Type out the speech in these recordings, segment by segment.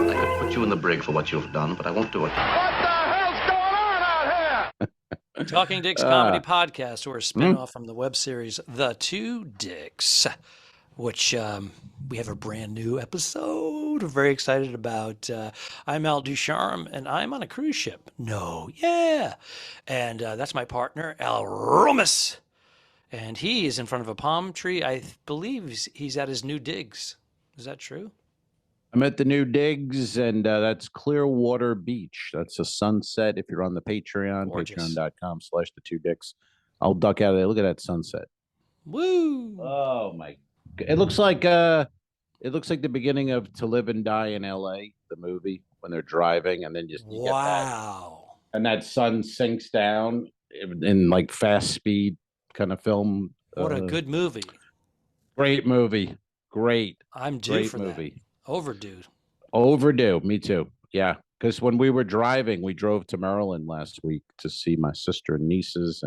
I could put you in the brig for what you've done, but I won't do it. What the hell's going on out here? Talking Dicks Comedy Podcast, or a spinoff from the web series The Two Dicks, which we have a brand new episode we're very excited about. I'm Al Ducharme, and I'm on a cruise ship. No, yeah. And that's my partner, Al Romas. And he is in front of a palm tree. I believe he's at his new digs. Is that true? I'm at the new digs, and that's Clearwater Beach. That's a sunset. If you're on the Patreon, patreon.com/the2dicks, I'll duck out of there. Look at that sunset. Woo! Oh my! It looks like the beginning of To Live and Die in L.A., the movie, when they're driving, and then you get that, and that sun sinks down in like fast speed kind of film. What a good movie! Great movie. Great. I'm due great for movie. That. Overdue. Me too. Yeah, because when we were driving, we drove to Maryland last week to see my sister and nieces,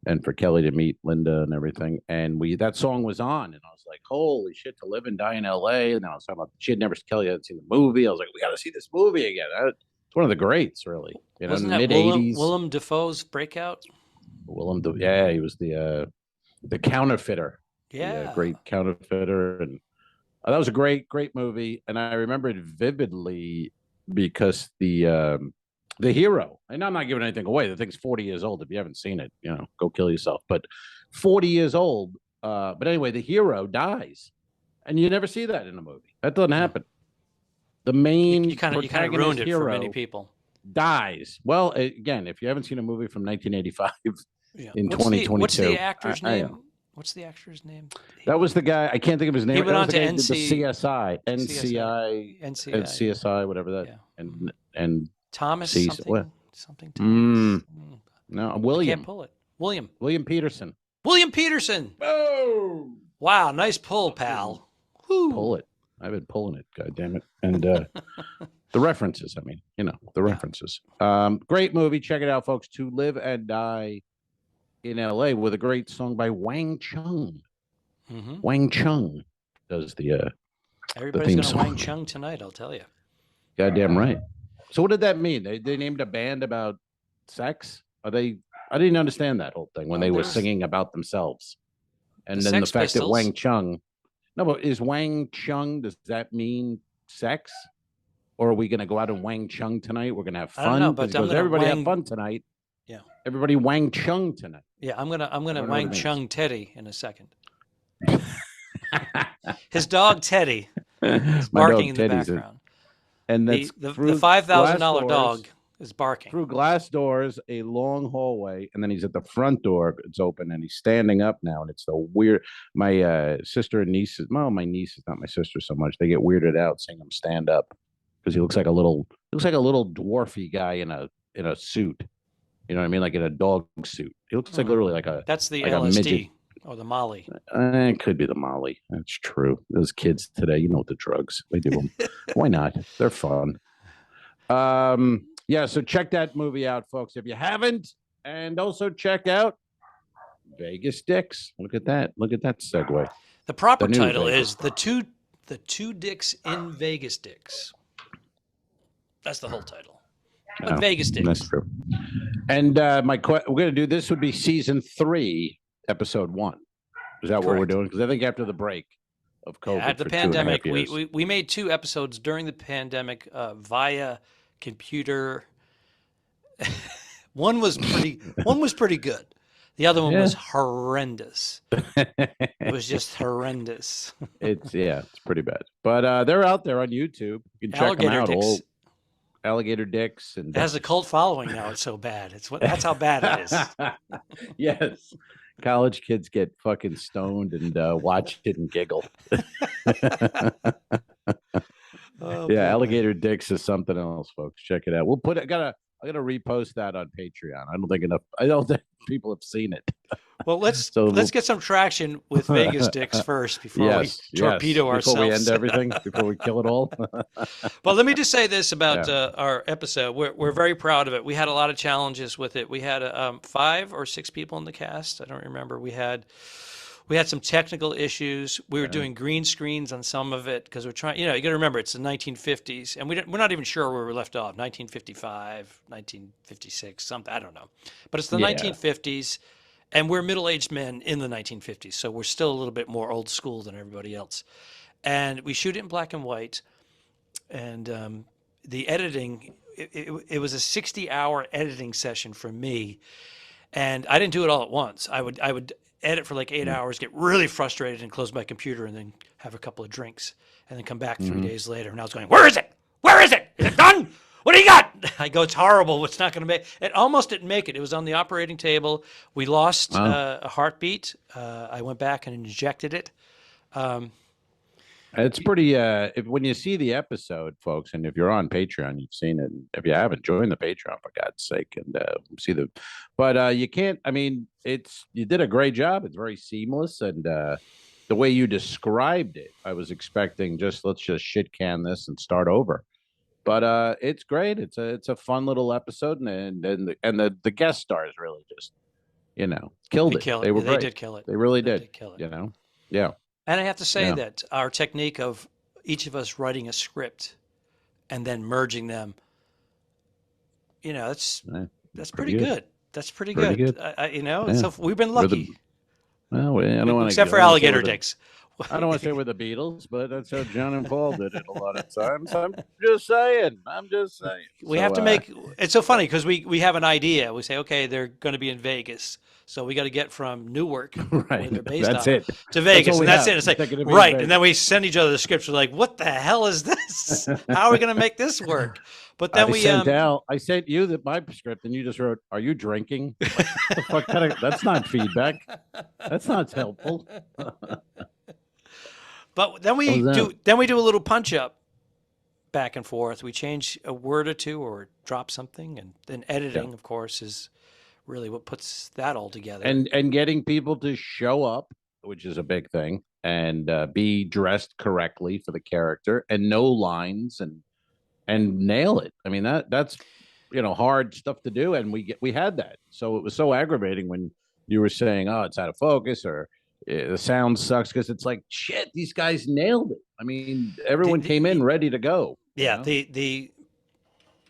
and for Kelly to meet Linda and everything. And that song was on, and I was like, "Holy shit!" To Live and Die in L.A. And I was talking about Kelly hadn't seen the movie. I was like, "We got to see this movie again." It's one of the greats, really. Wasn't that mid-'80s. Willem Dafoe's breakout? Yeah, he was the counterfeiter. Yeah, the, great counterfeiter, and that was a great movie. And I remember it vividly because the hero, and I'm not giving anything away. The thing's 40 years old. If you haven't seen it, go kill yourself. But 40 years old. But anyway, the hero dies, and you never see that in a movie. That doesn't happen. The main you kind of ruined it for many people. Dies. Well, again, if you haven't seen a movie from 1985 in 2022, what's the actor's name? What's the actor's name? That was the guy. I can't think of his name. He went on to the CSI, NCI, and CSI, whatever that. Yeah. And Thomas something. No, William. I can't pull it. William Peterson. William Peterson. Oh, wow, nice pull, pal. Woo. Pull it. I've been pulling it. God damn it. And the references. I mean, the references. Great movie. Check it out, folks. To Live and Die in L.A. with a great song by Wang Chung. Mm-hmm. Wang Chung does the everybody's going to Wang Chung tonight, I'll tell you. Goddamn right. So what did that mean? They named a band about sex? I didn't understand that whole thing when they were singing about themselves. And then the fact that Wang Chung. No, but is Wang Chung, does that mean sex? Or are we going to go out and Wang Chung tonight? We're going to have fun. I don't know, but everybody have fun tonight. Yeah. Everybody Wang Chung tonight. Yeah, I'm gonna Wang Chung Teddy in a second. His dog Teddy is barking in the background. And that's the $5,000 dog is barking. Through glass doors, a long hallway, and then he's at the front door. It's open, and he's standing up now, and it's the weird. My sister and nieces. Well, my niece is not my sister so much. They get weirded out seeing him stand up because he looks like a little dwarfy guy in a suit. You know what I mean? Like in a dog suit. He looks like literally like a. That's the LSD or the Molly. It could be the Molly. That's true. Those kids today, the drugs. They do them. Why not? They're fun. Yeah, so check that movie out, folks, if you haven't. And also check out Vegas Dicks. Look at that. Look at that segue. The proper title is The Two Dicks in Vegas Dicks. That's the whole title. But Vegas Dicks. That's true. And we're going to do this would be season 3, episode 1. Is that Correct. What we're doing? Because I think after the break of COVID, at the pandemic, we made 2 episodes during the pandemic via computer. One was pretty good. The other one was horrendous. It was just horrendous. It's pretty bad. But they're out there on YouTube. You can check them out. Dicks. Alligator Dicks, and it has a cult following now. It's so bad. That's how bad it is. Yes, college kids get fucking stoned and watch it and giggle. Alligator Dicks is something else, folks. Check it out. We'll put it. I gotta repost that on Patreon. I don't think people have seen it. Well, let's get some traction with Vegas Dicks first before we torpedo ourselves. Before we end everything, before we kill it all. But let me just say this about our episode. We're very proud of it. We had a lot of challenges with it. We had 5 or 6 people in the cast. I don't remember. We had We had some technical issues. We were Yeah. doing green screens on some of it because we're trying. You know, you got to remember it's the 1950s, and we're not even sure where we left off. 1955, 1956, something. I don't know, but it's the Yeah. 1950s, and we're middle-aged men in the 1950s, so we're still a little bit more old school than everybody else. And we shoot it in black and white, and the editing. It was a 60-hour editing session for me, and I didn't do it all at once. I would edit for like 8 hours, get really frustrated, and close my computer, and then have a couple of drinks, and then come back 3 days later, and I was going, "Where is it? Where is it? Is it done? What do you got?" I go, "It's horrible. It's not going to make it." Almost didn't make it. It was on the operating table. We lost a heartbeat. I went back and injected it. It's pretty. When you see the episode, folks, and if you're on Patreon, you've seen it. If you haven't, join the Patreon for God's sake, and see the. But you can't. I mean, you did a great job. It's very seamless, and the way you described it, I was expecting let's just shit can this and start over. But it's great. It's a fun little episode, and the guest stars really just killed it. They were They great. did kill it. They really They did. did kill it. Yeah. And I have to say Yeah. that our technique of each of us writing a script and then merging them, that's pretty good. That's pretty good. So we've been lucky. Well, I don't want to. Except for alligator dicks. I don't want to say we're the Beatles, but that's how John and Paul did it a lot of times. I'm just saying. We have to make. It's so funny because we have an idea. We say, okay, they're going to be in Vegas, so we got to get from Newark, where they're based That's on, it. to Vegas, and that's it. It's like right, Vegas. and then we send each other the scripts. We're like, what the hell is this? How are we going to make this work? But then I sent you my script, and you just wrote, "Are you drinking?" Like, what the fuck kind of? That's not feedback. That's not helpful. But then we do a little punch up back and forth. We change a word or two or drop something, and then editing, of course, is really what puts that all together. And getting people to show up, which is a big thing, and be dressed correctly for the character, and know lines and nail it. I mean that's hard stuff to do, and we had that. So it was so aggravating when you were saying, "Oh, it's out of focus," or the sound sucks, because it's like, shit, these guys nailed it. I mean, everyone came in ready to go. Yeah, the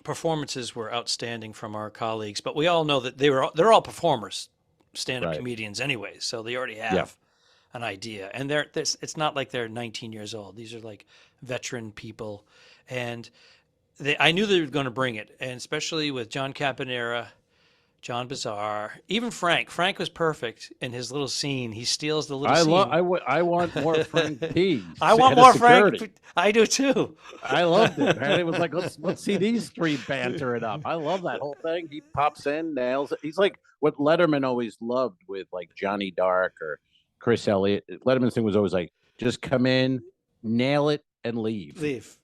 performances were outstanding from our colleagues, but we all know that they're all performers, stand-up comedians anyway, so they already have an idea. And it's not like they're 19 years old. These are like veteran people, and I knew they were going to bring it, and especially with John Caponera, John Bizarre, even Frank. Frank was perfect in his little scene. He steals the little scene. I want more Frank P. I want more Frank. I do too. I loved it, man. It was like, let's see these three banter it up. I love that whole thing. He pops in, nails it. He's like what Letterman always loved with like Johnny Dark or Chris Elliott. Letterman's thing was always like, just come in, nail it, and leave.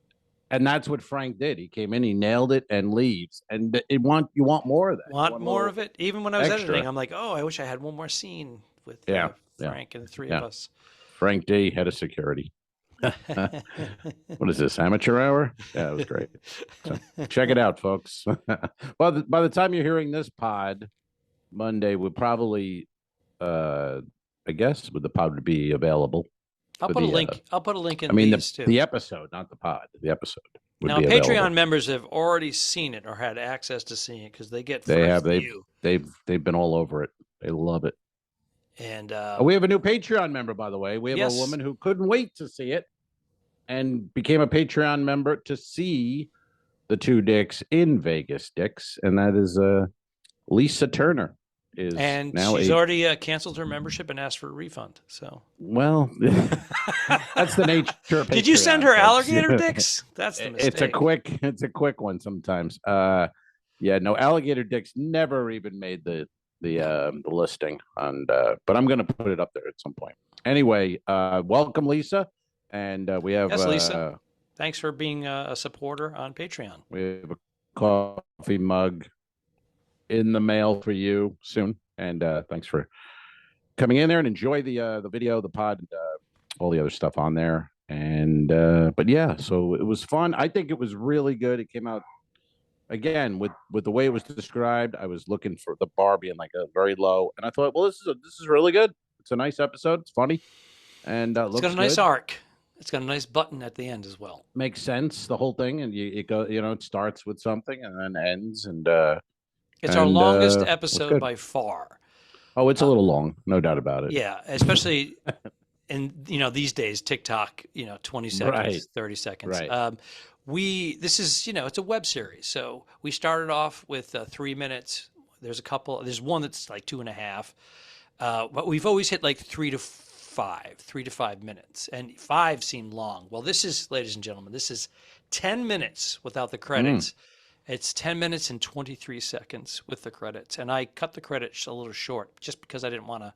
And that's what Frank did. He came in, he nailed it, and leaves. And you want more of that. Want more of it? Even when I was editing, I'm like, oh, I wish I had one more scene with Frank and the three of us. Frank D, head of security. What is this, amateur hour? Yeah, it was great. So, check it out, folks. Well, by the time you're hearing this pod, Monday would probably, I guess, would the pod be available? I'll put a link. I'll put a link in. The episode, not the pod. The episode. Now, Patreon members have already seen it or had access to seeing it because they get. They've been all over it. They love it. And we have a new Patreon member, by the way. We have a woman who couldn't wait to see it and became a Patreon member to see the two dicks in Vegas, Dicks, and that is Lisa Turner. She's already canceled her membership and asked for a refund. So that's the nature of Patreon. Did you send her alligator dicks? That's the mistake. It's a quick one sometimes. Alligator dicks never even made the listing, and but I'm going to put it up there at some point. Anyway, welcome, Lisa, and we have Lisa. Thanks for being a supporter on Patreon. We have a coffee mug in the mail for you soon, and thanks for coming in there, and enjoy the video, the pod, all the other stuff on there. And but yeah, so it was fun. I think it was really good. It came out again with the way it was described. I was looking for the bar being like a very low, and I thought, well, this is really good. It's a nice episode. It's funny, and It's looks got a nice good. arc. It's got a nice button at the end as well. Makes sense, the whole thing, and it starts with something and then ends, and It's our longest looks episode good. by far. Oh, it's a little long, no doubt about it. Yeah, especially in these days, TikTok, 20 seconds, Right. 30 seconds. Right. This is it's a web series, so we started off with 3 minutes. There's one that's like 2.5, but we've always hit like 3 to 5 minutes, and 5 seemed long. Well, this is, ladies and gentlemen, this is 10 minutes without the credits. It's 10 minutes and 23 seconds with the credits, and I cut the credits a little short just because I didn't want to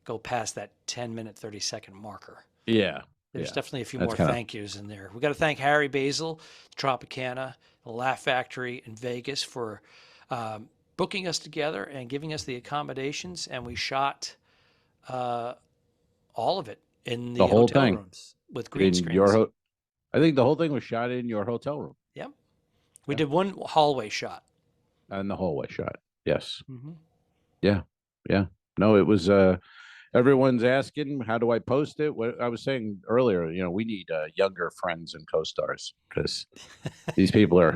go past that 10-minute, 30-second marker. Yeah. There's definitely a few That's more thank yous in there. We got to thank Harry Basil, Tropicana, the Laugh Factory in Vegas for booking us together and giving us the accommodations, and we shot all of it in the whole hotel thing rooms with green screens. I think the whole thing was shot in your hotel room. Yep. We did one hallway shot. And the hallway shot. Yes. Mm-hmm. Yeah. Yeah. No, it was everyone's asking, how do I post it? What I was saying earlier, we need younger friends and co-stars, because these people are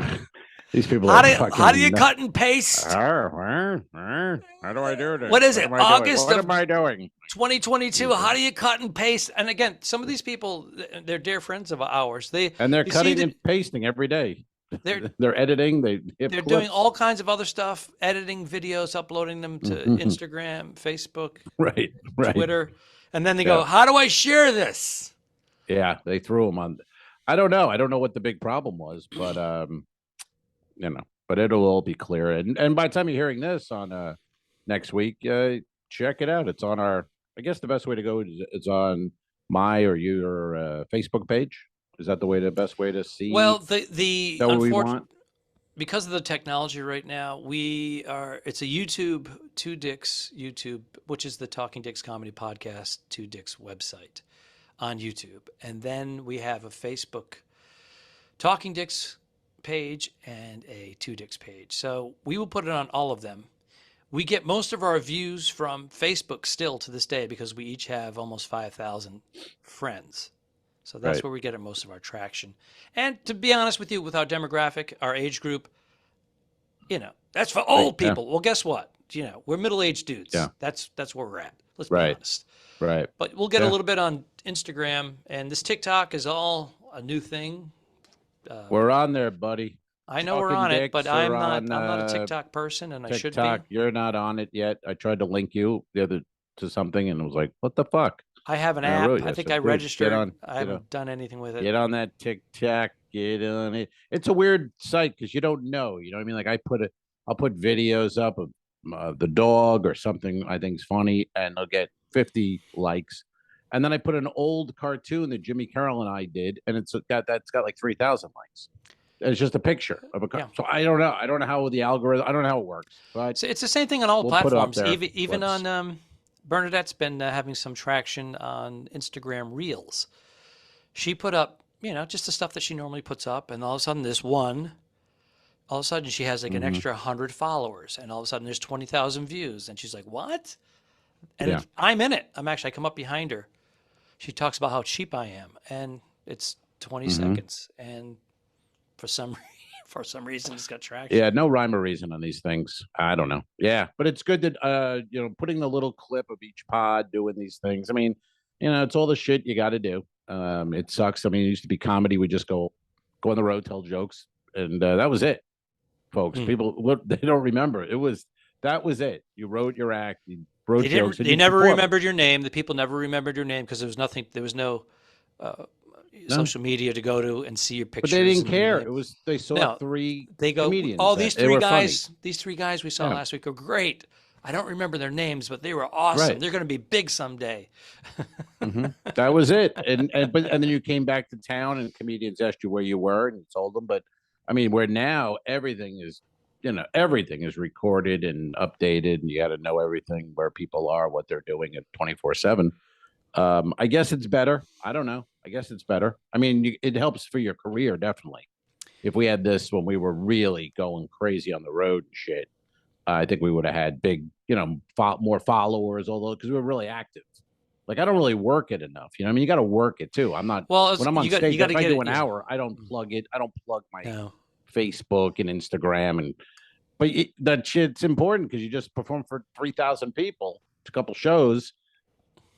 How do you cut and paste? How do I do this? What is it? August What of am I doing? 2022. How do you cut and paste? And again, some of these people, they're dear friends of ours. They're cutting and pasting every day. They're editing. They're doing all kinds of other stuff, editing videos, uploading them to Instagram, Facebook, right, Twitter, and then they go, "How do I share this?" Yeah, they threw them on. I don't know. I don't know what the big problem was, but but it'll all be clear. And by the time you're hearing this on next week, check it out. It's on our. I guess the best way to go is it's on my or your Facebook page. Is that the best way to see? Well, because of the technology right now, it's a YouTube, Two Dicks YouTube, which is the Talking Dicks Comedy Podcast, Two Dicks website on YouTube. And then we have a Facebook Talking Dicks page and a Two Dicks page. So we will put it on all of them. We get most of our views from Facebook still to this day, because we each have almost 5,000 friends. So that's where we get most of our traction. And to be honest with you, with our demographic, our age group, that's for old people. Well, guess what? We're middle-aged dudes. Yeah. That's where we're at. Let's be honest. Right. But we'll get a little bit on Instagram, and this TikTok is all a new thing. We're on there, buddy. I know we're on it, but I'm not a TikTok person, and I should be. You're not on it yet. I tried to link you to something, and it was like, what the fuck? I have an app. I think I registered. I haven't done anything with it. Get on that TikTok. Get on it. It's a weird site because you don't know. You know what I mean? Like I'll put videos up of the dog or something I think is funny, and I'll get 50 likes. And then I put an old cartoon that Jimmy Carroll and I did, and that's got like 3,000 likes. It's just a picture of a car. Yeah. So I don't know. I don't know how the algorithm. I don't know how it works. But it's the same thing on all platforms. Even on. Bernadette's been having some traction on Instagram Reels. She put up, just the stuff that she normally puts up, and all of a sudden all of a sudden she has like an extra 100 followers, and all of a sudden there's 20,000 views, and she's like, "What?" And I'm in it. I come up behind her. She talks about how cheap I am, and it's 20 seconds, and for some reason it's got traction. Yeah, no rhyme or reason on these things. I don't know. Yeah, but it's good that putting the little clip of each pod doing these things. I mean, it's all the shit you got to do. It sucks. I mean, it used to be comedy. We just go on the road, tell jokes, and that was it, folks. People they don't remember. That was it. You wrote your act. You wrote jokes. They never remembered your name. The people never remembered your name because there was nothing. There was no. Social media to go to and see your pictures. But they didn't care. They saw three comedians. Oh, these three guys we saw last week are great. I don't remember their names, but they were awesome. Right. They're going to be big someday. That was it. And then you came back to town and comedians asked you where you were and you told them. But I mean, where now everything is recorded and updated, and you got to know everything where people are, what they're doing at 24/7. I guess it's better. I don't know. I guess it's better. I mean, it helps for your career, definitely. If we had this when we were really going crazy on the road and shit, I think we would have had big, more followers, although because we were really active. Like I don't really work it enough. You know, what I mean, you got to work it too. I'm not Well, when I'm on you stage. got to If I get do it. an Yeah. hour, I don't plug it. I don't plug my No. Facebook and Instagram, but that shit's important because you just perform for 3,000 people. It's a couple shows.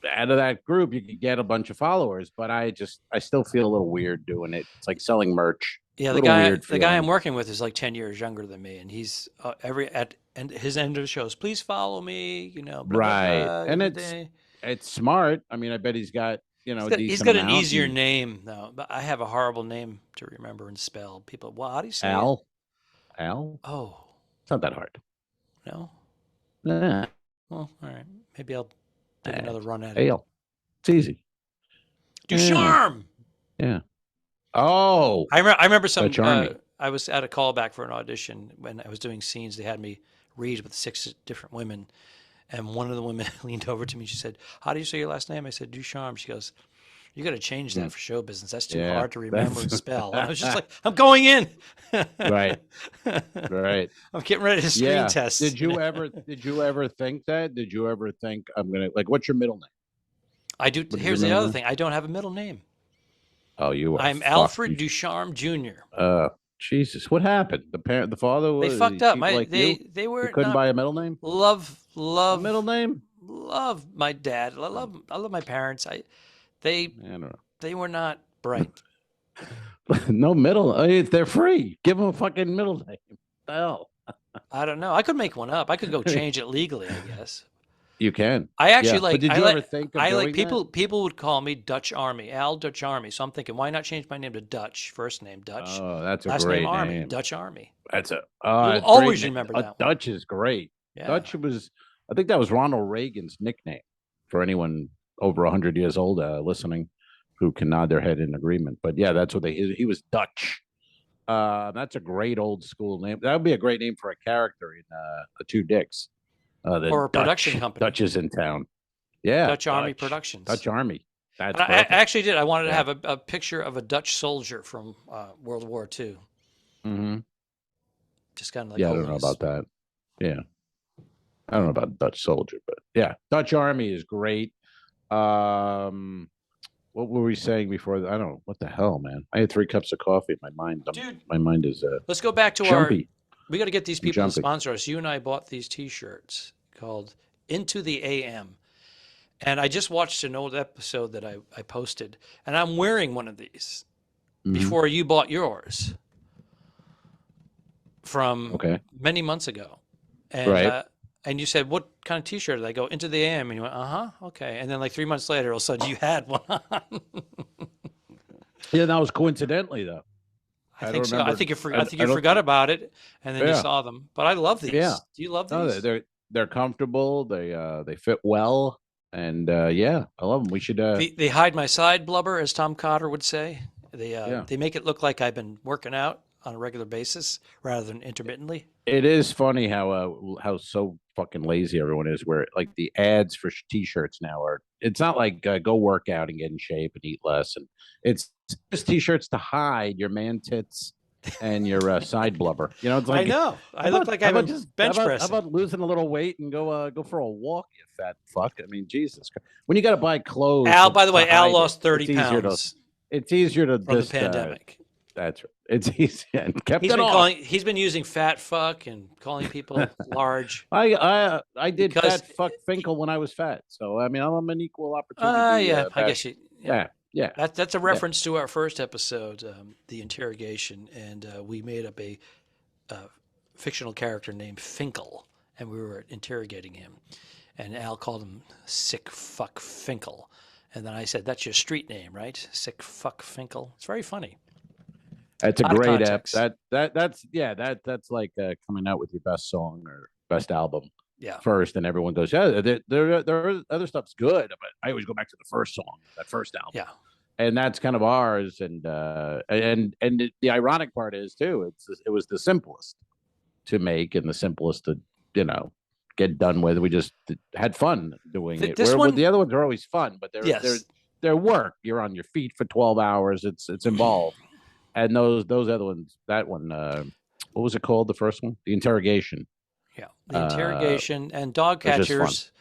Out of that group, you could get a bunch of followers. But I still feel a little weird doing it. It's like selling merch. Yeah, the guy I'm working with is like 10 years younger than me, and he's at his end of the shows. Please follow me, you know. Blah, right, blah, blah, and every it's smart. I mean, I bet he's got he's got an easier name though. But I have a horrible name to remember and spell. People, well, how do you say Al? it? Al? Oh, it's not that hard. no. Nah. Well, all right. Maybe I'll take another run at it. Ale. It's easy. Ducharme. Yeah. Oh, I remember some. Ducharme. I was at a callback for an audition when I was doing scenes. They had me read with 6 different women, and one of the women leaned over to me. She said, "How do you say your last name?" I said, "Ducharme." She goes, "You got to change that for show business. That's too hard to remember and spell." And I was just like, "I'm going in." Right. I'm getting ready to screen test. Did you ever think that? Did you ever think I'm gonna what's your middle name? I do. Here's the other thing. I don't have a middle name. Oh, you are. I'm Alfred Ducharme Jr. Jesus, what happened? The father was. They fucked up. They were. You couldn't buy a middle name. Love a middle name. Love my dad. I love my parents. They were not bright. No middle. They're free. Give them a fucking middle name. The hell. I don't know. I could make one up. I could go change it legally, I guess. You can. I actually like. But did you ever think of doing people? that? People would call me Dutch Army, Al Dutch Army. So I'm thinking, why not change my name to Dutch? First name Dutch. Oh, that's a last great name Army. name. Dutch Army. That's a. You'll always remember that one. Dutch is great. Yeah. Dutch was. I think that was Ronald Reagan's nickname for anyone over 100 years old listening, who can nod their head in agreement. But yeah, that's what he was Dutch. That's a great old school name. That would be a great name for a character in The Two Dicks. Or a production company. Dutch is in town. Yeah. Dutch Army Productions. Dutch Army. That's I actually did. I wanted to have a picture of a Dutch soldier from World War II. Mm-hmm. Just kind of like. Yeah, I don't know about that. Yeah. I don't know about Dutch soldier, but yeah, Dutch Army is great. What were we saying before? I don't know. What the hell, man? I had 3 cups of coffee. My mind is let's go back to jumpy. We got to get these people to sponsor us. You and I bought these T-shirts called Into the AM. And I just watched an old episode that I posted, and I'm wearing one of these before you bought yours from many months ago. And and you said, what kind of T-shirt did I go? Into the AM. And you went, okay. And then like 3 months later, all of a sudden you had one on. Yeah, that was coincidentally, though. I think so. I think you forgot about it, and then you saw them. But I love these. Yeah. Do you love these? No, they're comfortable. They fit well. And I love them. We should. They hide my side blubber, as Tom Cotter would say. They make it look like I've been working out on a regular basis rather than intermittently. It is funny how so fucking lazy everyone is. Where like the ads for T-shirts now are. It's not like go work out and get in shape and eat less, and it's just T-shirts to hide your man tits and your side blubber. You know, it's like I know. I look like I'm just bench pressing. How about losing a little weight and go for a walk, you fat fuck? I mean, Jesus Christ. When you got to buy clothes. Al, by the way, Al lost 30 pounds. It's easier to from the pandemic. That's right. It's easy and kept it off. He's been using fat fuck and calling people large. I did fat fuck Finkel when I was fat, so I mean I'm an equal opportunity. I guess you. Yeah. That's a reference to our first episode, the interrogation, and we made up a fictional character named Finkel, and we were interrogating him, and Al called him Sick Fuck Finkel, and then I said, "That's your street name, right? Sick Fuck Finkel." It's very funny. That's a great app. That's like coming out with your best song or best album. Yeah. First, and everyone goes, yeah, there other stuff's good, but I always go back to the first song, that first album. Yeah. And that's kind of ours. And the ironic part is too, it was the simplest to make and the simplest to get done with. We just had fun doing it. The other ones are always fun, but they're work. You're on your feet for 12 hours. It's involved. And those other ones, that one, what was it called? The first one, the interrogation. Yeah, the interrogation and dog was just fun. catchers.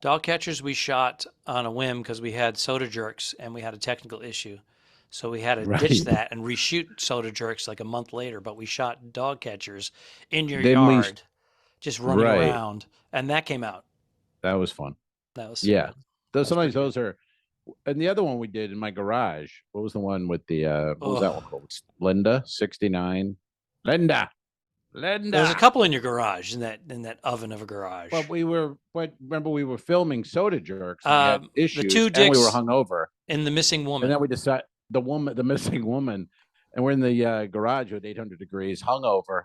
Dog catchers we shot on a whim because we had soda jerks and we had a technical issue. So we had to ditch Right. that and reshoot soda jerks like a month later. But we shot dog catchers in your Then we yard, just running right. around, and that came out. That was fun. That was Yeah. good. Those That was sometimes those are, and the other one we did in my garage. What was the one with the what was that one called? Linda 69. Linda. There's a couple in your garage in that oven of a garage. But remember we were filming Soda Jerks. And we had issues, the two and dicks we were hungover. and the missing woman. And then we decided the missing woman, and we're in the garage with 800 degrees, hungover,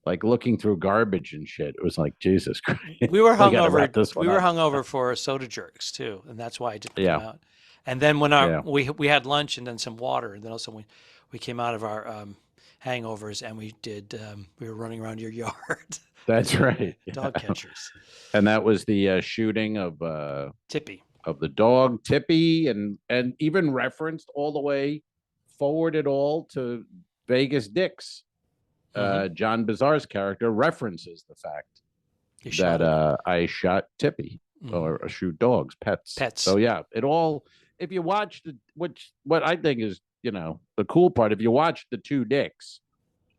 like looking through garbage and shit. It was like Jesus Christ. We were gotta hungover. wrap this one We were up. hungover for soda jerks too, and that's why it didn't Yeah. come out. And then when we had lunch and then some water, and then also we came out of our hangovers and we were running around your yard. That's right. Dog catchers. And that was the shooting of Tippy. of the dog Tippy, and even referenced all the way forward it all to Vegas Dicks. John Bizarre's character references the fact that I shot Tippy or shoot dogs, pets. So yeah, it all. If you watch what I think is the cool part, if you watch the Two Dicks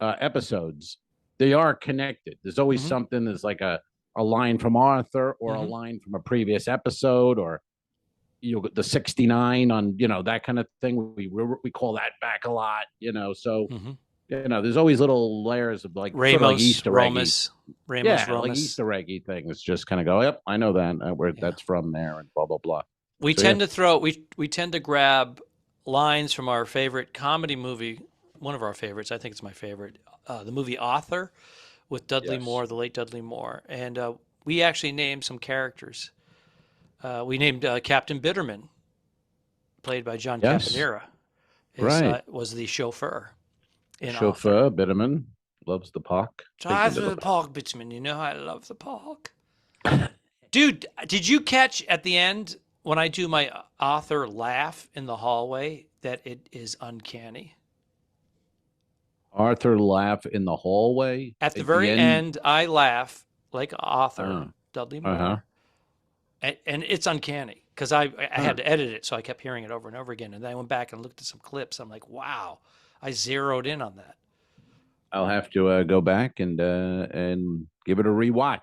episodes, they are connected. There's always something. There's like a line from Arthur or a line from a previous episode, or the 69 on that kind of thing. We call that back a lot. So. There's always little layers of like Ramos, sort of like Easter eggy, Romas, like Easter eggy things. Just kind of go, yep, I know that where that's from there, and blah blah blah. We tend to grab lines from our favorite comedy movie, one of our favorites. I think it's my favorite, the movie Author, with Dudley Moore, the late Dudley Moore, and we actually named some characters. We named Captain Bitterman, played by John Caponera, was the chauffeur. Chauffeur Bitterman loves the park. Drive to the park, Bitterman. You know I love the park. Dude, did you catch at the end when I do my author laugh in the hallway that it is uncanny? Arthur laugh in the hallway? At the very end, I laugh like author Dudley Moore. And it's uncanny because I had to edit it, so I kept hearing it over and over again. And then I went back and looked at some clips. I'm like, wow. I zeroed in on that. I'll have to go back and give it a rewatch.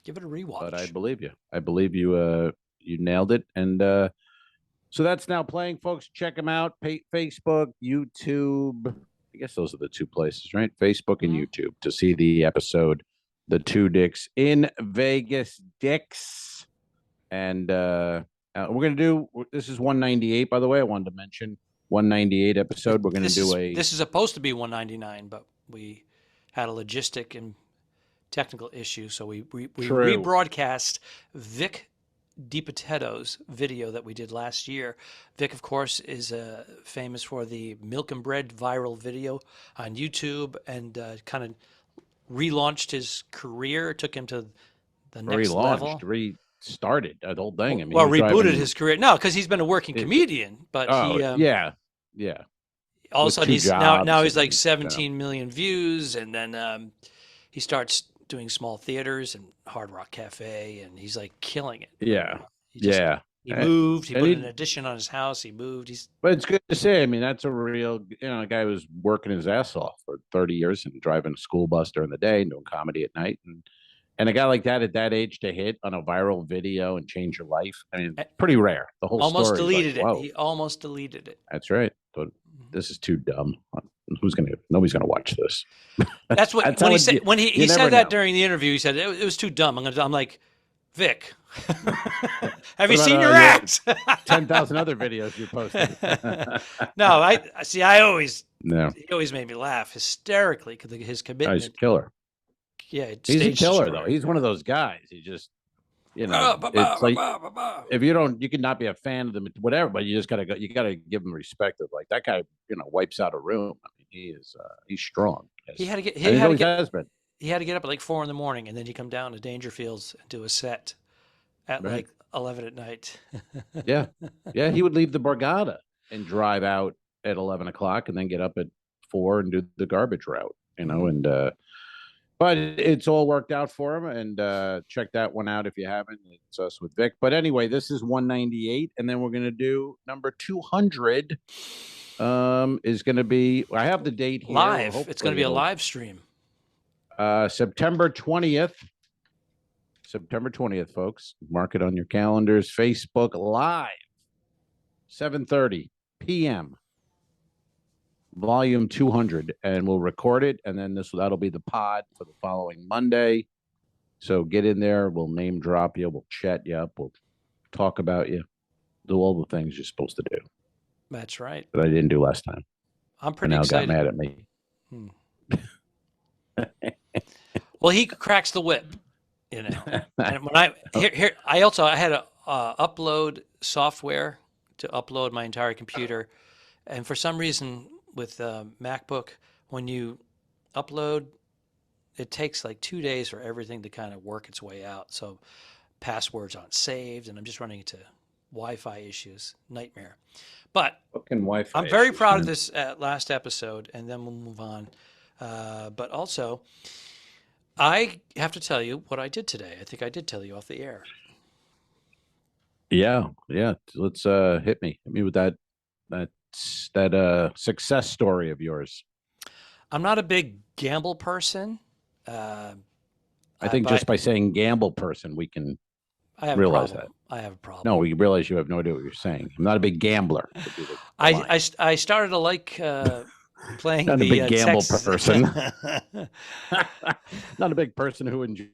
Give it a rewatch. But I believe you. I believe you. You nailed it. And so that's now playing, folks. Check them out. Facebook, YouTube. I guess those are the two places, right? Facebook and YouTube to see the episode, The Two Dicks in Vegas Dicks. And we're gonna do. This is 198, by the way. I wanted to mention. 198 episode. We're going to do This is supposed to be 199, but we had a logistic and technical issue, so we rebroadcast Vic DiPoteto's video that we did last year. Vic, of course, is famous for the Milk and Bread viral video on YouTube, and kind of relaunched his career, took him to the next level. Restarted the whole thing. Rebooted his career. No, because he's been a working comedian, but Yeah. All of a sudden, he's like 17 million views, and then he starts doing small theaters and Hard Rock Cafe, and he's like killing it. Yeah. He moved. He put an addition on his house. He moved. But it's good to say. I mean, that's a real, a guy who was working his ass off for 30 years and driving a school bus during the day and doing comedy at night. And a guy like that at that age to hit on a viral video and change your life, I mean, pretty rare. The whole almost story deleted like, it. He almost deleted it. That's right. But this is too dumb. Nobody's gonna watch this. That's what when he said that during the interview. He said it was too dumb. I'm like, Vic, have you seen your act? 10,000 other videos you posted. No, he always made me laugh hysterically because his commitment. He's a killer. Yeah, he's a killer though. He's one of those guys. He just, it's like if you can not be a fan of them, whatever, but you just gotta go. You gotta give him respect. Of like that guy, wipes out a room. I mean, he's strong. He had to get. He has been. He had to get up at like 4 a.m, and then you come down to Dangerfields and do a set at like 11 at night. Yeah. He would leave the Borgata and drive out at 11 o'clock, and then get up at 4 and do the garbage route. And but it's all worked out for him. And check that one out if you haven't. It's us with Vic. But anyway, this is 198, and then we're going to do number 200. Is going to be. I have the date here. Live. It's going to be a live stream. September 20th. September 20th, folks. Mark it on your calendars. Facebook Live, 7:30 p.m. Volume 200, and we'll record it, and then that'll be the pod for the following Monday. So get in there. We'll name drop you. We'll chat you up. We'll talk about you. Do all the things you're supposed to do. That's right. That I didn't do last time. I'm pretty excited. Got mad at me. Well, he cracks the whip, you know. And when I had a upload software to upload my entire computer, and for some reason with MacBook, when you upload, it takes like 2 days for everything to kind of work its way out. So passwords aren't saved, and I'm just running into Wi-Fi issues. Nightmare. But I'm very proud of this last episode, and then we'll move on. But also, I have to tell you what I did today. I think I did tell you off the air. Yeah. Let's hit me with that success story of yours. I'm not a big gamble person. I think just by saying gamble person, we can realize that. I have a problem. No, we realize you have no idea what you're saying. I'm not a big gambler. I started to like playing not the a big gamble Texas person. Not a big person who enjoys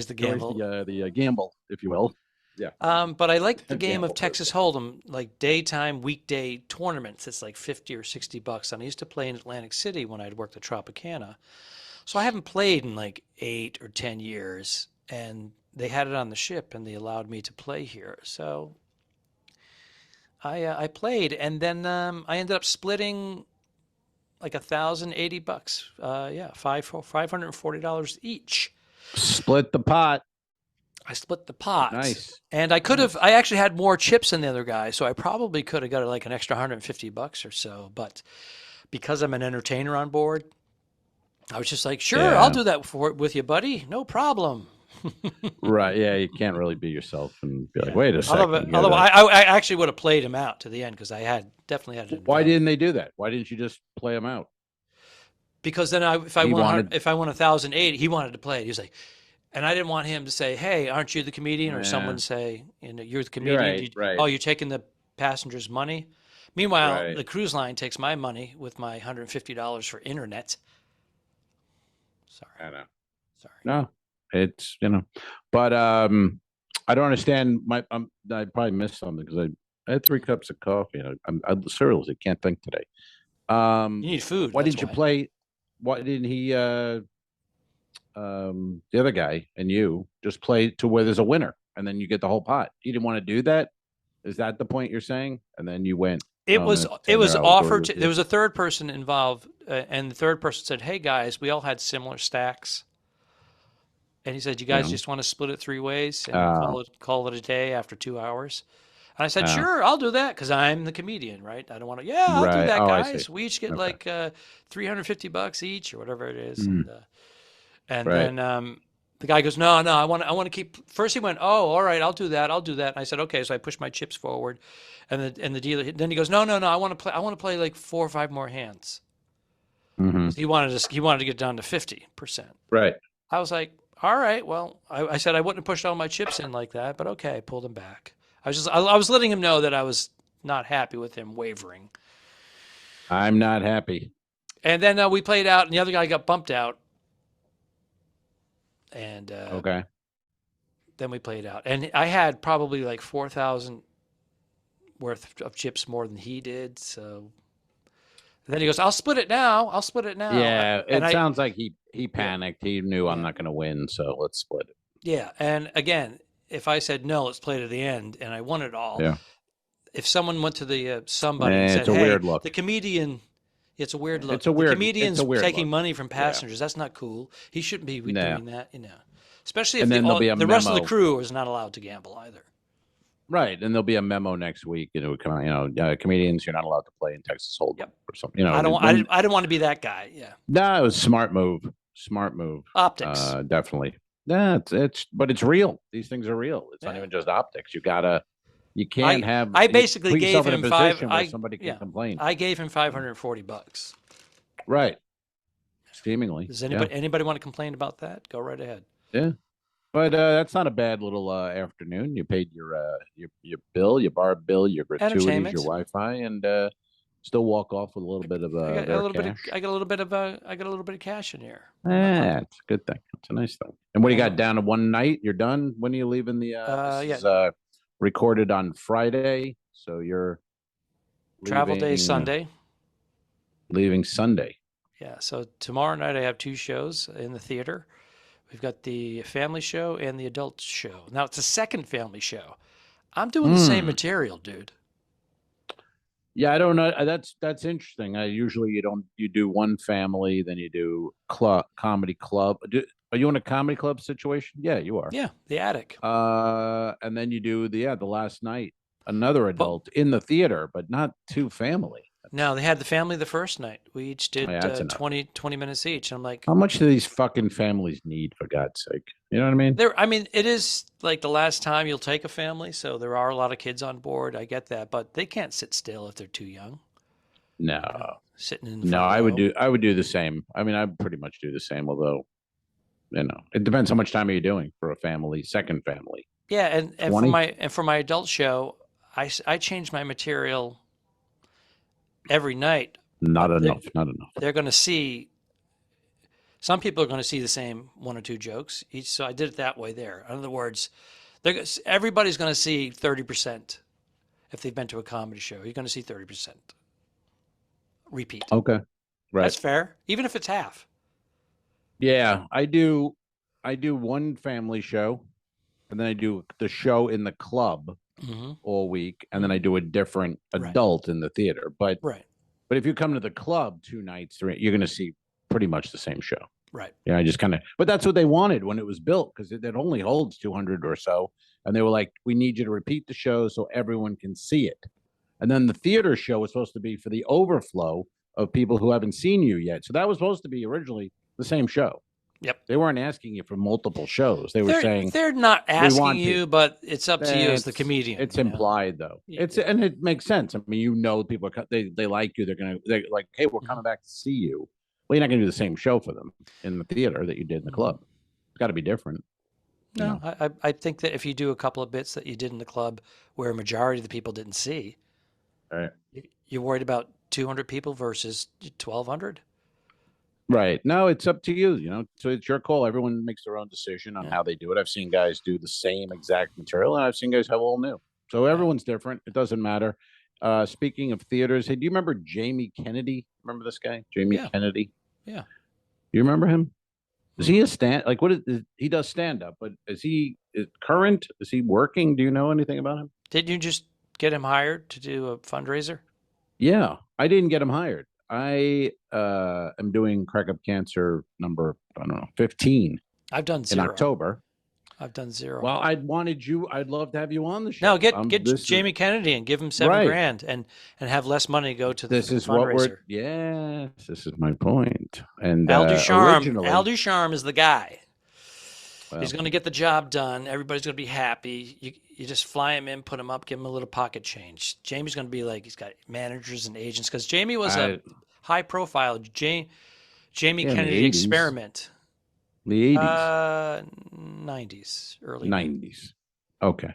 the gamble. The gamble, if you will. Yeah. But I like the game of Texas Hold'em, like daytime weekday tournaments. It's like $50 or $60. And I used to play in Atlantic City when I'd worked at Tropicana. So I haven't played in like 8 or 10 years, and they had it on the ship, and they allowed me to play here. So I played, and then I ended up splitting like $1,080. $540 each. Split the pot. I split the pot. Nice. And I actually had more chips than the other guy, so I probably could have got like an extra $150 or so. But because I'm an entertainer on board, I was just like, sure, I'll do that with you, buddy. No problem. Right. Yeah. You can't really be yourself and be like, wait a second. Although I actually would have played him out to the end because I definitely had to. Why didn't they do that? Why didn't you just play him out? Because then if I won 1,080, he wanted to play it. He was like, and I didn't want him to say, hey, aren't you the comedian? Or someone say, you're the comedian. Right. Oh, you're taking the passenger's money. Meanwhile, the cruise line takes my money with my $150 for internet. Sorry. I know. Sorry. No, it's, but I don't understand. I probably missed something because I had 3 cups of coffee. And I seriously can't think today. You need food. Why didn't you play? Why didn't he, the other guy and you just play to where there's a winner and then you get the whole pot? You didn't want to do that? Is that the point you're saying? And then you went. It was offered to, there was a third person involved, and the third person said, hey guys, we all had similar stacks. And he said, you guys just want to split it 3 ways and call it a day after 2 hours? And I said, sure, I'll do that because I'm the comedian, right? I don't want to, I'll do that, guys. We each get like $350 each or whatever it is. And then the guy goes, no, I want to keep. First he went, oh, all right, I'll do that. And I said, okay. So I pushed my chips forward, and the dealer. Then he goes, no, I want to play like 4 or 5 more hands. Mm-hmm. He wanted to get down to 50%. Right. I was like, all right, well, I said I wouldn't have pushed all my chips in like that, but okay, I pulled him back. I was letting him know that I was not happy with him wavering. I'm not happy. And then we played out, and the other guy got bumped out. And okay. Then we played out, and I had probably like 4,000 worth of chips more than he did. So and then he goes, "I'll split it now. Yeah, it sounds like he panicked. He knew I'm not going to win, so let's split it. Yeah, and again, if I said no, let's play to the end, and I won it all. Yeah. If someone went to the somebody and said, "Hey, weird look. The comedian." It's a weird look. The comedian's taking money from passengers. That's not cool. He shouldn't be doing that, Especially if the rest of the crew is not allowed to gamble either. Right, and there'll be a memo next week. It would come out, comedians, you're not allowed to play in Texas Hold'em Yep. or something. I don't. I didn't want to be that guy. Yeah. No, it was smart move. Smart move. Optics. Definitely. Yeah, but it's real. These things are real. It's not Yeah. even just optics. You can't have. I basically put gave yourself in a him position five. where somebody can complain. I gave him $540. Right. Seemingly. Does anybody want to complain about that? Go right ahead. Yeah. But that's not a bad little afternoon. You paid your bill, your bar bill, your gratuities, your Wi-Fi, and still walk off with a little bit of cash. I got a little bit of cash in here. Yeah, it's a good thing. It's a nice thing. And what do you got down to one night? You're done. When are you leaving the? This is recorded on Friday, so you're travel day Sunday. Leaving Sunday. Yeah. So tomorrow night I have 2 shows in the theater. We've got the family show and the adult show. Now it's a second family show. I'm doing the same material, dude. Yeah, I don't know. That's interesting. Usually you do one family, then you do comedy club. Are you in a comedy club situation? Yeah, you are. Yeah, the attic. And then you do the last night, another adult in the theater, but not 2 family. No, they had the family the first night. We each did 20 minutes each. And I'm like, how much do these fucking families need, for God's sake? You know what I mean? It is like the last time you'll take a family, so there are a lot of kids on board. I get that, but they can't sit still if they're too young. No, sitting in. No, I would do the same. I mean, I pretty much do the same. Although, it depends how much time are you doing for a family, second family. Yeah, and for my adult show, I change my material every night. Not enough. They're going to see. Some people are going to see the same 1 or 2 jokes each. So I did it that way there. In other words, everybody's going to see 30% if they've been to a comedy show. You're going to see 30% repeat. Okay, right. That's fair, even if it's half. Yeah, I do one family show, and then I do the show in the club all week, and then I do a different adult in the theater. But if you come to the club 2 nights, you're going to see pretty much the same show. Right. Yeah, I just but that's what they wanted when it was built, because it only holds 200 or so. And they were like, we need you to repeat the show so everyone can see it. And then the theater show was supposed to be for the overflow of people who haven't seen you yet. So that was supposed to be originally the same show. Yep. They weren't asking you for multiple shows. They were saying they're not asking you, but it's up to you as the comedian. It's implied though. Yeah. And it makes sense. I mean, people are they like you. They're like, hey, we're coming back to see you. Well, you're not going to do the same show for them in the theater that you did in the club. It's got to be different. No, I think that if you do a couple of bits that you did in the club where a majority of the people didn't see, you're worried about 200 people versus 1,200. Right. No, it's up to you, so it's your call. Everyone makes their own decision on how they do it. I've seen guys do the same exact material, and I've seen guys have all new. So everyone's different. It doesn't matter. Speaking of theaters, hey, do you remember Jamie Kennedy? Remember this guy? Jamie Kennedy? Yeah. You remember him? Is he he does stand up, but is he current? Is he working? Do you know anything about him? Didn't you just get him hired to do a fundraiser? Yeah, I didn't get him hired. I am doing Crack Up Cancer number, 15. I've done 0. In October. I've done 0. Well, I'd love to have you on the show. No, get Jamie Kennedy and give him $7,000 and have less money go to the fundraiser. This is my point. And Al Ducharme is the guy. Well, he's going to get the job done. Everybody's going to be happy. You just fly him in, put him up, give him a little pocket change. Jamie's going to be like, he's got managers and agents, because Jamie was a high profile Jamie Kennedy experiment. The 80s, 90s, early 90s. Okay.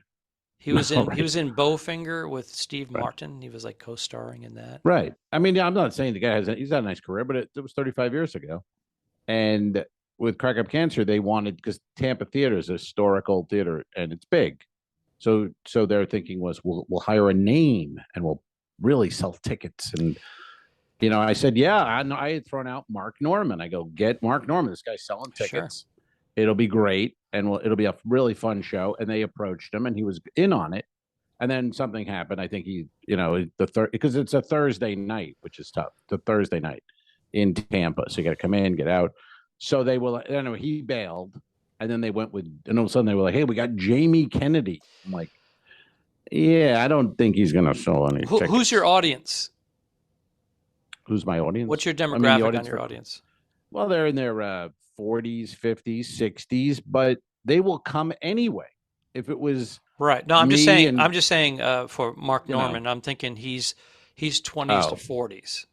He was in Bowfinger with Steve Martin. He was like co-starring in that. Right. I mean, I'm not saying the guy he's got a nice career, but it was 35 years ago. And with Crack Up Cancer, they wanted, because Tampa Theater is a historical theater and it's big. So their thinking was, we'll hire a name and we'll really sell tickets. And I said, yeah, I had thrown out Mark Norman. I go, get Mark Norman. This guy's selling tickets. Sure. It'll be great. And it'll be a really fun show. And they approached him and he was in on it. And then something happened. I think because it's a Thursday night, which is tough. It's a Thursday night in Tampa. So you got to come in, get out. So they were like, he bailed. And then they went and all of a sudden they were like, hey, we got Jamie Kennedy. I'm like, Yeah, I don't think he's going to sell any tickets. Who's your audience? Who's my audience? What's your demographic on your audience? Well, they're in their 40s, 50s, 60s, but they will come anyway. If it was right. No, I'm just saying for Mark Norman, I'm thinking he's 20s to 40s.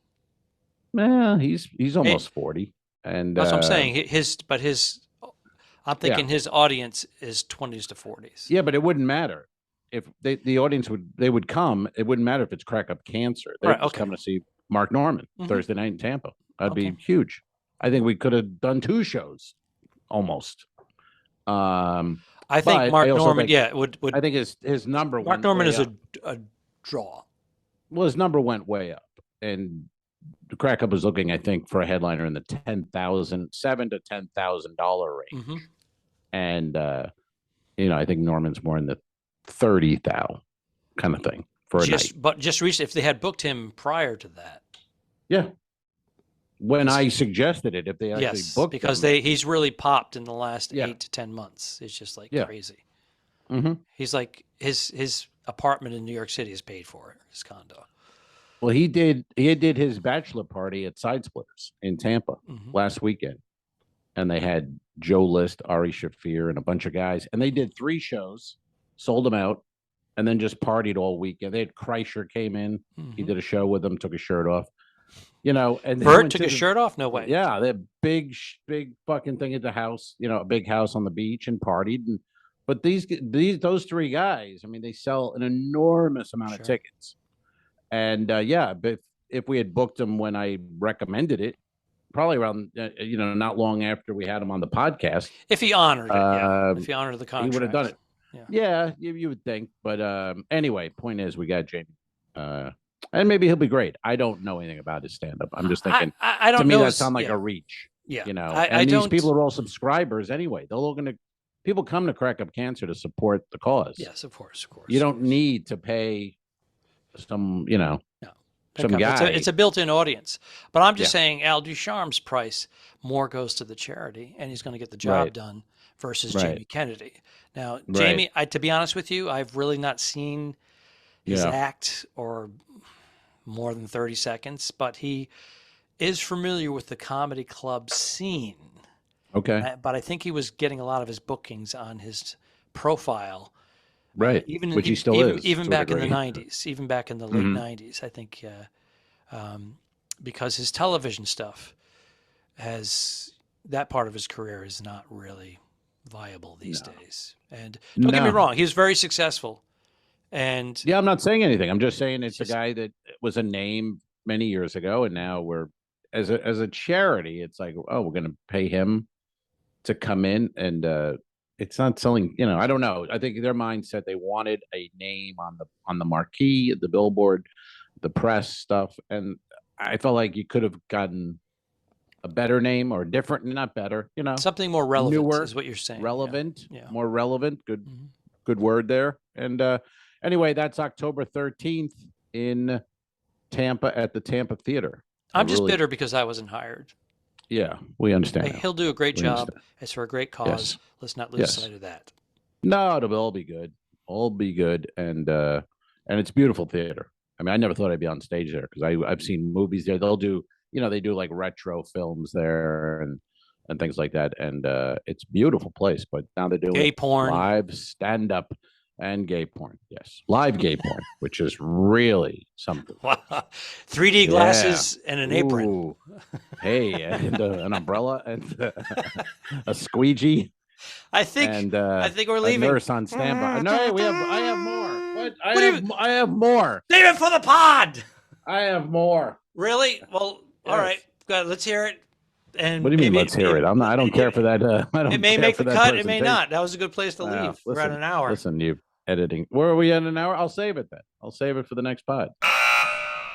Well, he's almost 40. And that's what I'm saying. I'm thinking his audience is 20s to 40s. Yeah, but it wouldn't matter if the audience would come. It wouldn't matter if it's Crack Up Cancer. They're just coming to see Mark Norman Thursday night in Tampa. That'd be huge. I think we could have done 2 shows almost. I think Mark Norman, would. I think his number. Mark Norman is a draw. Well, his number went way up, and the Crack Up was looking, I think, for a headliner in the $7,000 to $10,000 range, and I think Norman's more in the 30,000 kind of thing for a night. But just recently, if they had booked him prior to that, when I suggested it, if they actually booked because he's really popped in the last 8 to 10 months. It's just like crazy. Mm-hmm. He's like his apartment in New York City is paid for, his condo. Well, he did his bachelor party at Side Splitters in Tampa last weekend, and they had Joe List, Ari Shaffir, and a bunch of guys, and they did 3 shows, sold them out, and then just partied all weekend. They had Kreischer came in, he did a show with them, took his shirt off. And Bert took his shirt off? No way. Yeah, they had big fucking thing at the house, a big house on the beach, and partied. But those 3 guys, I mean, they sell an enormous amount of tickets. And but if we had booked them when I recommended it, probably around not long after we had him on the podcast, if he honored it, if he honored the contract, he would have done it. Yeah, you would think. But anyway, point is, we got Jamie. And maybe he'll be great. I don't know anything about his stand-up. I'm just thinking. I don't know. To me, that sounds like a reach. Yeah. And these people are all subscribers anyway. People come to Crack Up Cancer to support the cause. Yes, of course. You don't need to pay some, some guy. It's a built-in audience. But I'm just saying, Al Ducharme's price more goes to the charity, and he's going to get the job done versus Jamie Kennedy. Now, Jamie, to be honest with you, I've really not seen his act or more than 30 seconds, but he is familiar with the comedy club scene. Okay. But I think he was getting a lot of his bookings on his profile. Right. Which he still is. Even back in the 90s, even back in the late 90s, I think, because his television stuff that part of his career is not really viable these days. And don't get me wrong, he was very successful. And I'm not saying anything. I'm just saying it's a guy that was a name many years ago, and now we're as a charity. It's like, we're going to pay him to come in, and it's not selling. I don't know. I think their mindset, they wanted a name on the marquee, the billboard, the press stuff, and I felt like you could have gotten a better name or different, not better. Something more relevant newer, is what you're saying. Relevant, more relevant. Good word there, and. Anyway, that's October 13th in Tampa at the Tampa Theater. I'm just bitter because I wasn't hired. Yeah, we understand. Hey, he'll do a great job. It's for a great cause. Yes. Let's not lose sight of that. No, it'll all be good. All be good, and it's beautiful theater. I mean, I never thought I'd be on stage there because I've seen movies there. They'll do, they do like retro films there and things like that, and it's a beautiful place. But now they're doing gay porn, live stand up. And gay porn, yes. Live gay porn, which is really something. 3D glasses and an apron. Ooh. Hey, and an umbrella and a squeegee. I think we're leaving. A nurse on standby. No, I have more. What? I have more. Save it for the pod. I have more. Really? Well, all right. Good. Let's hear it. And what do you mean? Let's hear it. I don't care for that. It may make the cut. It may not. That was a good place to leave. We're at an hour. Listen, you editing. Where are we at an hour? I'll save it then. I'll save it for the next pod,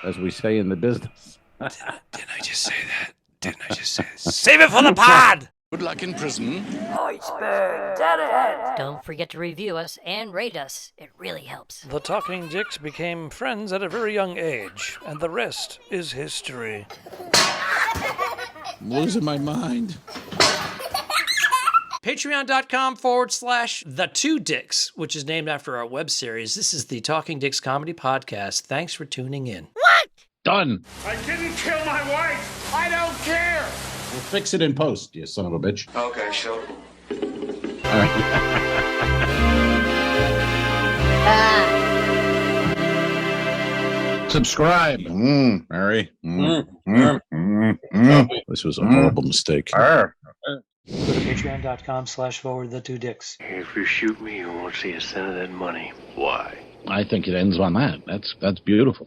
as we say in the business. Didn't I just say that? Didn't I just say that? Save it for the pod. Good luck in prison. Iceberg, dead ahead. Don't forget to review us and rate us. It really helps. The Talking Dicks became friends at a very young age, and the rest is history. I'm losing my mind. Patreon.com/The2Dicks, which is named after our web series. This is the Talking Dicks Comedy Podcast. Thanks for tuning in. Done. I didn't kill my wife. I don't care. We'll fix it in post, you son of a bitch. Okay, sure. All right. Subscribe. Mary. This was a horrible mistake. Go to patreon.com/the2dicks. If you shoot me, you won't see a cent of that money. Why? I think it ends on that. That's beautiful.